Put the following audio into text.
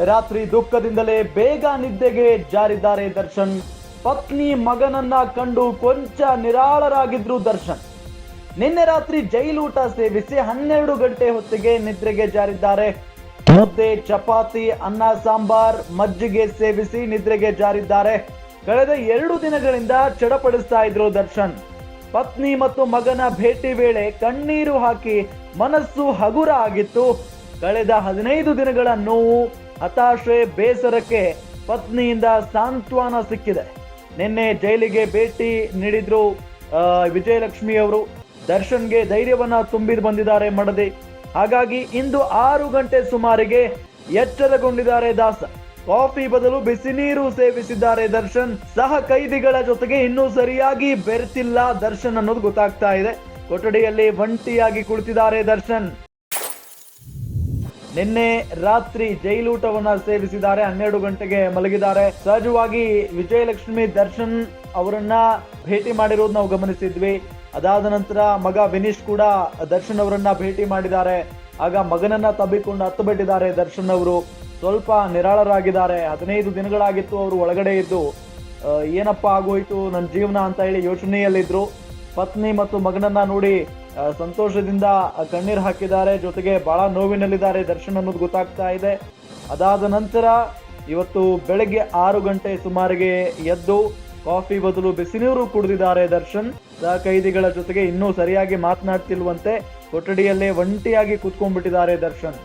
ರಾತ್ರಿ ದುಃಖದಿಂದಲೇ ಬೇಗ ನಿದ್ದೆಗೆ ಜಾರಿದ್ದಾರೆ ದರ್ಶನ್. ಪತ್ನಿ ಮಗನನ್ನ ಕಂಡು ಕೊಂಚ ನಿರಾಳರಾಗಿದ್ರು ದರ್ಶನ್. ನಿನ್ನೆ ರಾತ್ರಿ ಜೈಲೂಟ ಸೇವಿಸಿ 12 ಗಂಟೆ ಹೊತ್ತಿಗೆ ನಿದ್ರೆಗೆ ಜಾರಿದ್ದಾರೆ. ಮುದ್ದೆ, ಚಪಾತಿ, ಅನ್ನ ಸಾಂಬಾರ್, ಮಜ್ಜಿಗೆ ಸೇವಿಸಿ ನಿದ್ರೆಗೆ ಜಾರಿದ್ದಾರೆ. ಕಳೆದ 2 ದಿನಗಳಿಂದ ಚಡಪಡಿಸ್ತಾ ಇದ್ರು ದರ್ಶನ್. ಪತ್ನಿ ಮತ್ತು ಮಗನ ಭೇಟಿ ವೇಳೆ ಕಣ್ಣೀರು ಹಾಕಿ ಮನಸ್ಸು ಹಗುರ ಆಗಿತ್ತು. ಕಳೆದ 15 ದಿನಗಳ ನೋವು, ಹತಾಶೆ, ಬೇಸರಕ್ಕೆ ಪತ್ನಿಯಿಂದ ಸಾಂತ್ವನ ಸಿಕ್ಕಿದೆ. ನಿನ್ನೆ ಜೈಲಿಗೆ ಭೇಟಿ ನೀಡಿದ್ರು ವಿಜಯಲಕ್ಷ್ಮಿ ಅವರು. ದರ್ಶನ್ಗೆ ಧೈರ್ಯವನ್ನ ತುಂಬಿ ಬಂದಿದ್ದಾರೆ ಮಡದಿ. ಹಾಗಾಗಿ ಇಂದು 6 ಗಂಟೆ ಸುಮಾರಿಗೆ ಎಚ್ಚರಗೊಂಡಿದ್ದಾರೆ ದಾಸ. ಕಾಫಿ ಬದಲು ಬಿಸಿ ನೀರು ಸೇವಿಸಿದ್ದಾರೆ ದರ್ಶನ್. ಸಹ ಕೈದಿಗಳ ಜೊತೆಗೆ ಇನ್ನೂ ಸರಿಯಾಗಿ ಬೆರೆತಿಲ್ಲ ದರ್ಶನ್ ಅನ್ನೋದು ಗೊತ್ತಾಗ್ತಾ ಇದೆ. ಕೊಠಡಿಯಲ್ಲಿ ಒಂಟಿಯಾಗಿ ಕುಳಿತಿದ್ದಾರೆ ದರ್ಶನ್. ನಿನ್ನೆ ರಾತ್ರಿ ಜೈಲೂಟವನ್ನ ಸೇವಿಸಿದ್ದಾರೆ. 12 ಗಂಟೆಗೆ ಮಲಗಿದ್ದಾರೆ. ಸಹಜವಾಗಿ ವಿಜಯಲಕ್ಷ್ಮಿ ದರ್ಶನ್ ಅವರನ್ನ ಭೇಟಿ ಮಾಡಿರೋದು ನಾವು ಗಮನಿಸಿದ್ವಿ. ಅದಾದ ನಂತರ ಮಗ ವಿನೀಶ್ ಕೂಡ ದರ್ಶನ್ ಅವರನ್ನ ಭೇಟಿ ಮಾಡಿದ್ದಾರೆ. ಆಗ ಮಗನನ್ನ ತಬ್ಬಿಕೊಂಡು ಹತ್ತು ಬಿಟ್ಟಿದ್ದಾರೆ ದರ್ಶನ್ ಅವರು. ಸ್ವಲ್ಪ ನಿರಾಳರಾಗಿದ್ದಾರೆ. 15 ದಿನಗಳಾಗಿತ್ತು ಅವರು ಒಳಗಡೆ ಇದ್ದು. ಏನಪ್ಪಾ ಆಗೋಯ್ತು ನನ್ನ ಜೀವನ ಅಂತ ಹೇಳಿ ಯೋಚನೆಯಲ್ಲಿದ್ರು. ಪತ್ನಿ ಮತ್ತು ಮಗನನ್ನ ನೋಡಿ ಸಂತೋಷದಿಂದ ಕಣ್ಣೀರು ಹಾಕಿದ್ದಾರೆ. ಜೊತೆಗೆ ಬಹಳ ನೋವಿನಲ್ಲಿದ್ದಾರೆ ದರ್ಶನ್ ಅನ್ನೋದು ಗೊತ್ತಾಗ್ತಾ ಇದೆ. ಅದಾದ ನಂತರ ಇವತ್ತು ಬೆಳಗ್ಗೆ 6 ಗಂಟೆ ಸುಮಾರಿಗೆ ಎದ್ದು ಕಾಫಿ ಬದಲು ಬಿಸಿನೀರು ಕುಡಿದಿದ್ದಾರೆ ದರ್ಶನ್. ಸಹ ಕೈದಿಗಳ ಜೊತೆಗೆ ಇನ್ನೂ ಸರಿಯಾಗಿ ಮಾತನಾಡ್ತಿಲ್ವಂತೆ. ಕೊಠಡಿಯಲ್ಲೇ ಒಂಟಿಯಾಗಿ ಕೂತ್ಕೊಂಡ್ಬಿಟ್ಟಿದ್ದಾರೆ ದರ್ಶನ್.